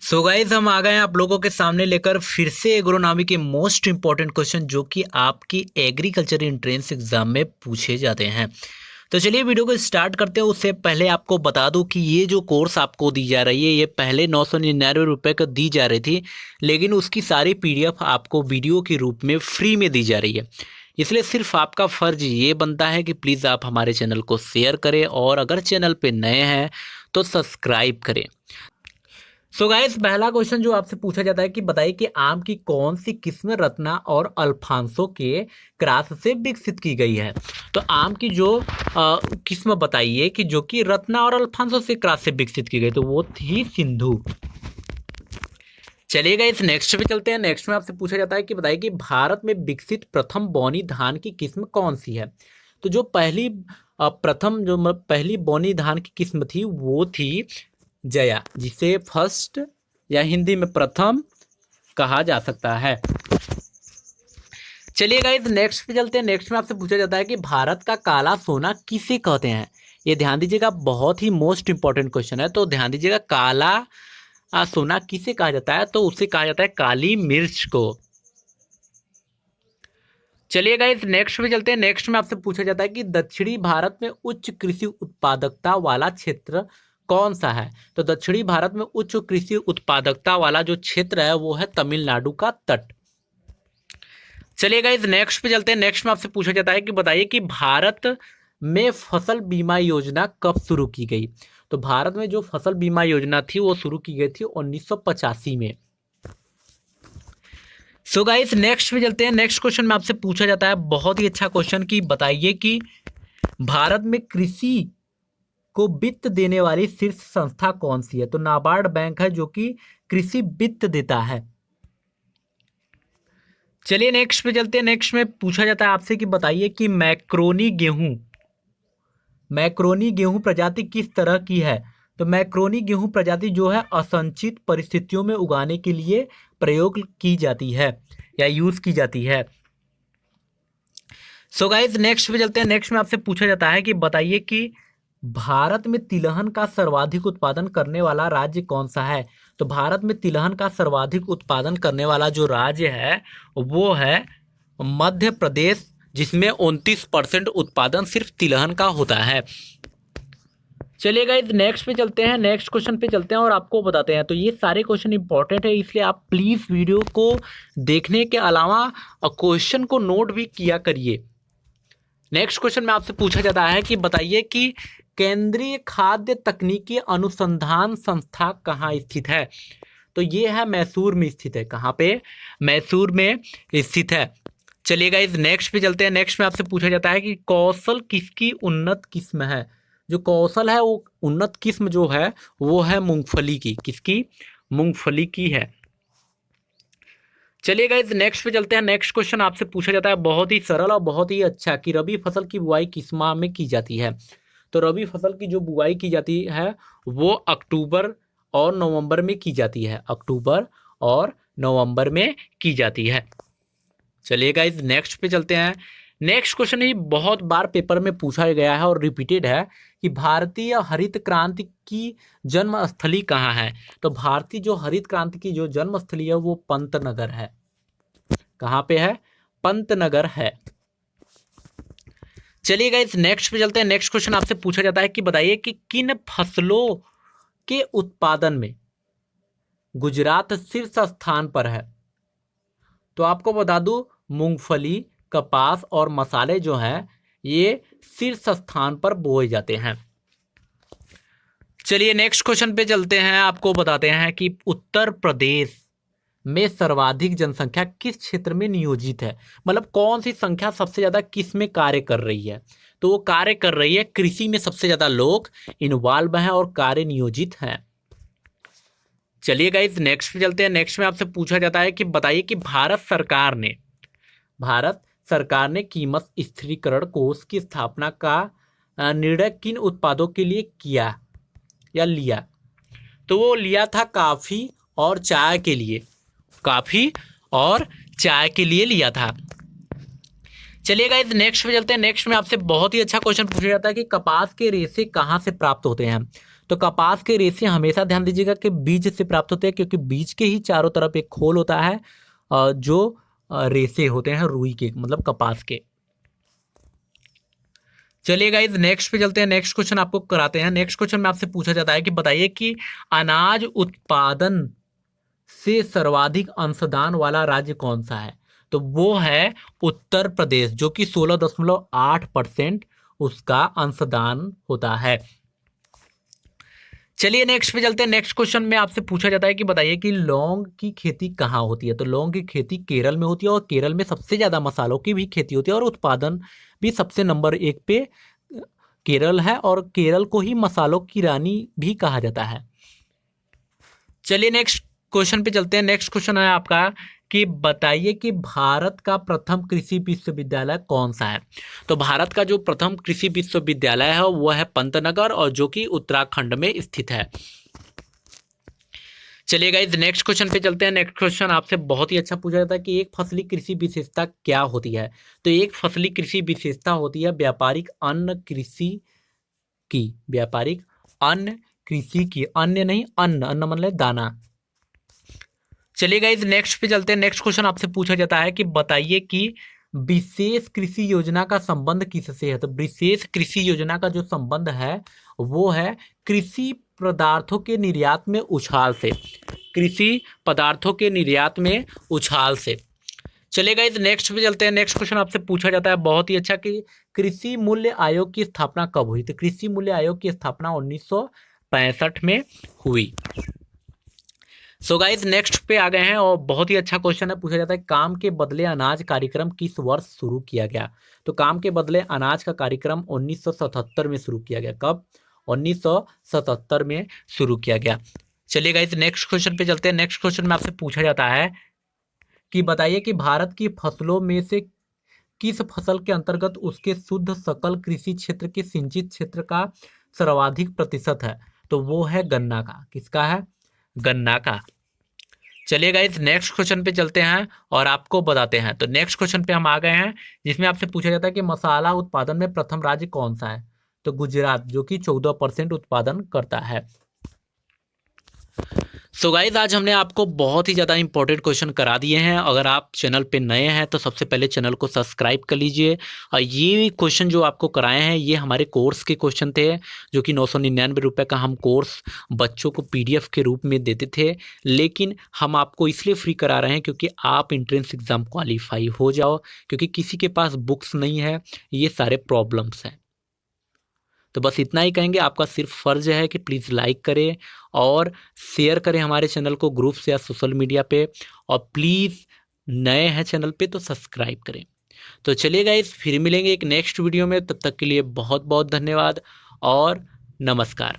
So guys हम आ गए हैं आप लोगों के सामने लेकर फिर से एग्रोनॉमी के मोस्ट इंपॉर्टेंट क्वेश्चन जो कि आपकी एग्रीकल्चर एंट्रेंस एग्जाम में पूछे जाते हैं। तो चलिए वीडियो को स्टार्ट करते हैं। उससे पहले आपको बता दूं कि ये जो कोर्स आपको दी जा रही है ये पहले 999 रुपये का दी जा रही थी, लेकिन उसकी सारी PDF आपको वीडियो के रूप में फ्री में दी जा रही है। इसलिए सिर्फ आपका फ़र्ज ये बनता है कि प्लीज़ आप हमारे चैनल को शेयर करें और अगर चैनल पे नए हैं तो सब्सक्राइब करें। सो गाइस पहला क्वेश्चन जो आपसे पूछा जाता है कि बताइए कि आम की कौन सी किस्म रत्ना और अल्फांसो के क्रॉस से विकसित की गई है। तो आम की जो किस्म बताइए कि जो कि रत्ना और अल्फांसो से क्रॉस से विकसित की गई, तो वो थी सिंधु। चलिए गाइस नेक्स्ट पे चलते हैं। नेक्स्ट में आपसे पूछा जाता है कि बताइए कि भारत में विकसित प्रथम बौनी धान की किस्म कौन सी है। तो जो पहली बौनी धान की किस्म थी वो थी जया, जिसे फर्स्ट या हिंदी में प्रथम कहा जा सकता है। चलिए गाइस नेक्स्ट पे चलते हैं। नेक्स्ट में आपसे पूछा जाता है कि भारत का काला सोना किसे कहते हैं। ये ध्यान दीजिएगा, बहुत ही मोस्ट इंपॉर्टेंट क्वेश्चन है, तो ध्यान दीजिएगा। काला सोना किसे कहा जाता है, तो उसे कहा जाता है काली मिर्च को। चलिए गाइस नेक्स्ट पे चलते हैं। नेक्स्ट में आपसे पूछा जाता है कि दक्षिणी भारत में उच्च कृषि उत्पादकता वाला क्षेत्र कौन सा है। तो दक्षिणी भारत में उच्च कृषि उत्पादकता वाला जो क्षेत्र है वो है तमिलनाडु का तट। चलिए गाइस नेक्स्ट पे चलते हैं। नेक्स्ट में आपसे पूछा जाता है कि बताइए कि भारत में फसल बीमा योजना कब शुरू की गई। तो भारत में जो फसल बीमा योजना थी वो शुरू की गई थी 1985 में। सो गाइस नेक्स्ट पे चलते हैं। नेक्स्ट क्वेश्चन में आपसे पूछा जाता है बहुत ही अच्छा क्वेश्चन कि बताइए कि भारत में कृषि को वित्त देने वाली शीर्ष संस्था कौन सी है। तो नाबार्ड बैंक है जो कि कृषि वित्त देता है। चलिए नेक्स्ट पे चलते हैं। नेक्स्ट में पूछा जाता है आपसे कि बताइए कि मैक्रोनी गेहूं प्रजाति किस तरह की है। तो मैक्रोनी गेहूं प्रजाति जो है असंचित परिस्थितियों में उगाने के लिए प्रयोग की जाती है या यूज की जाती है। सो गाइस नेक्स्ट पे चलते हैं। नेक्स्ट में आपसे पूछा जाता है कि बताइए कि भारत में तिलहन का सर्वाधिक उत्पादन करने वाला राज्य कौन सा है। तो भारत में तिलहन का सर्वाधिक उत्पादन करने वाला जो राज्य है वो है मध्य प्रदेश, जिसमें 29% उत्पादन सिर्फ तिलहन का होता है। चलिए गाइस नेक्स्ट पे चलते हैं। नेक्स्ट क्वेश्चन पे चलते हैं और आपको बताते हैं। तो ये सारे क्वेश्चन इंपॉर्टेंट है, इसलिए आप प्लीज वीडियो को देखने के अलावा क्वेश्चन को नोट भी किया करिए। नेक्स्ट क्वेश्चन में आपसे पूछा जाता है कि बताइए कि केंद्रीय खाद्य तकनीकी अनुसंधान संस्था कहाँ स्थित है। तो ये है मैसूर में स्थित है। कहाँ पे? मैसूर में स्थित है। चलिए गाइस नेक्स्ट पे चलते हैं। नेक्स्ट में आपसे पूछा जाता है कि कौशल किसकी उन्नत किस्म है। जो कौशल है वो उन्नत किस्म जो है वो है मूंगफली की। किसकी? मूंगफली की है। चलिए गाइस नेक्स्ट पे चलते हैं। नेक्स्ट क्वेश्चन आपसे पूछा जाता है बहुत ही सरल और बहुत ही अच्छा कि रबी फसल की बुआई किस माह में की जाती है। तो रबी फसल की जो बुआई की जाती है वो अक्टूबर और नवंबर में की जाती है। अक्टूबर और नवंबर में की जाती है। चलिए गाइस नेक्स्ट पे चलते हैं। नेक्स्ट क्वेश्चन ही बहुत बार पेपर में पूछा गया है और रिपीटेड है कि भारतीय हरित क्रांति की जन्मस्थली कहाँ है। तो भारतीय जो हरित क्रांति की जो जन्मस्थली है वो पंतनगर है। कहाँ पे है? पंतनगर है। चलिए गाइस नेक्स्ट पे चलते हैं। नेक्स्ट क्वेश्चन आपसे पूछा जाता है कि बताइए कि किन फसलों के उत्पादन में गुजरात शीर्ष स्थान पर है। तो आपको बता दूं मूंगफली, कपास और मसाले जो हैं ये शीर्ष स्थान पर बोए जाते हैं। चलिए नेक्स्ट क्वेश्चन पे चलते हैं। आपको बताते हैं कि उत्तर प्रदेश में सर्वाधिक जनसंख्या किस क्षेत्र में नियोजित है। मतलब कौन सी संख्या सबसे ज्यादा किस में कार्य कर रही है। तो वो कार्य कर रही है कृषि में, सबसे ज्यादा लोग इन्वॉल्व हैं और कार्य नियोजित हैं। चलिए गाइस नेक्स्ट पे चलते हैं। नेक्स्ट में आपसे पूछा जाता है कि बताइए कि भारत सरकार ने कीमत स्थिरीकरण कोष की स्थापना का निर्णय किन उत्पादों के लिए किया या लिया। तो वो लिया था कॉफी और चाय के लिए। कॉफी और चाय के लिए लिया था। चलिए गाइस नेक्स्ट पे चलते हैं। नेक्स्ट में आपसे बहुत ही अच्छा क्वेश्चन पूछा जाता है कि कपास के रेशे कहाँ से प्राप्त होते हैं। तो कपास के रेशे हमेशा ध्यान दीजिएगा कि बीज से प्राप्त होते हैं, क्योंकि बीज के ही चारों तरफ एक खोल होता है जो रेशे होते हैं रुई के, मतलब कपास के। चलिए गाइस नेक्स्ट पे चलते हैं। नेक्स्ट क्वेश्चन आपको कराते हैं। नेक्स्ट क्वेश्चन में आपसे पूछा जाता है कि बताइए कि अनाज उत्पादन से सर्वाधिक अंशदान वाला राज्य कौन सा है। तो वो है उत्तर प्रदेश, जो कि 16.8% उसका अंशदान होता है। चलिए नेक्स्ट पे चलते हैं। नेक्स्ट क्वेश्चन में आपसे पूछा जाता है कि बताइए कि लौंग की खेती कहाँ होती है। तो लौंग की खेती केरल में होती है, और केरल में सबसे ज्यादा मसालों की भी खेती होती है, और उत्पादन भी सबसे नंबर 1 पे केरल है, और केरल को ही मसालों की रानी भी कहा जाता है। चलिए नेक्स्ट क्वेश्चन पे चलते हैं। नेक्स्ट क्वेश्चन है आपका कि बताइए कि भारत का प्रथम कृषि विश्वविद्यालय कौन सा है। तो भारत का जो प्रथम कृषि विश्वविद्यालय है वो है पंतनगर, और जो कि उत्तराखंड में स्थित है। चलिए गाइस नेक्स्ट क्वेश्चन पे चलते हैं। नेक्स्ट क्वेश्चन आपसे बहुत ही अच्छा पूछा जाता है कि एक फसली कृषि विशेषता क्या होती है। तो एक फसली कृषि विशेषता होती है व्यापारिक अन्न कृषि की। व्यापारिक अन्न कृषि की, अन्य नहीं, अन्न, अन्न मतलब दाना। चलिए गाइस नेक्स्ट पे चलते हैं। नेक्स्ट क्वेश्चन आपसे पूछा जाता है कि बताइए कि विशेष कृषि योजना का संबंध किससे है। तो विशेष कृषि योजना का जो संबंध है वो है कृषि पदार्थों के निर्यात में उछाल से। कृषि पदार्थों के निर्यात में उछाल से। चलिए गाइस नेक्स्ट पे चलते हैं। नेक्स्ट क्वेश्चन आपसे पूछा जाता है बहुत ही अच्छा कि कृषि मूल्य आयोग की स्थापना कब हुई। तो कृषि मूल्य आयोग की स्थापना 1965 में हुई। सो गाइस नेक्स्ट पे आ गए हैं, और बहुत ही अच्छा क्वेश्चन है। पूछा जाता है काम के बदले अनाज कार्यक्रम किस वर्ष शुरू किया गया। तो काम के बदले अनाज का कार्यक्रम 1977 में शुरू किया गया। कब? 1977 में शुरू किया गया। चलिए गाइस नेक्स्ट क्वेश्चन पे चलते हैं। नेक्स्ट क्वेश्चन में आपसे पूछा जाता है कि बताइए कि भारत की फसलों में से किस फसल के अंतर्गत उसके शुद्ध सकल कृषि क्षेत्र के सिंचित क्षेत्र का सर्वाधिक प्रतिशत है। तो वो है गन्ना का। किसका है? गन्ना का। चलिए गाइस नेक्स्ट क्वेश्चन पे चलते हैं और आपको बताते हैं। तो नेक्स्ट क्वेश्चन पे हम आ गए हैं, जिसमें आपसे पूछा जाता है कि मसाला उत्पादन में प्रथम राज्य कौन सा है। तो गुजरात, जो कि 14% उत्पादन करता है। सो गाइस आज हमने आपको बहुत ही ज़्यादा इंपॉर्टेंट क्वेश्चन करा दिए हैं। अगर आप चैनल पे नए हैं तो सबसे पहले चैनल को सब्सक्राइब कर लीजिए। और ये क्वेश्चन जो आपको कराए हैं ये हमारे कोर्स के क्वेश्चन थे, जो कि 999 रुपये का हम कोर्स बच्चों को PDF के रूप में देते थे। लेकिन हम आपको इसलिए फ्री करा रहे हैं क्योंकि आप एंट्रेंस एग्ज़ाम क्वालिफाई हो जाओ, क्योंकि किसी के पास बुक्स नहीं है, ये सारे प्रॉब्लम्स हैं। तो बस इतना ही कहेंगे, आपका सिर्फ फ़र्ज़ है कि प्लीज़ लाइक करें और शेयर करें हमारे चैनल को ग्रुप से या सोशल मीडिया पे, और प्लीज़ नए हैं चैनल पे तो सब्सक्राइब करें। तो चलिए गाइस फिर मिलेंगे एक नेक्स्ट वीडियो में, तब तक के लिए बहुत बहुत धन्यवाद और नमस्कार।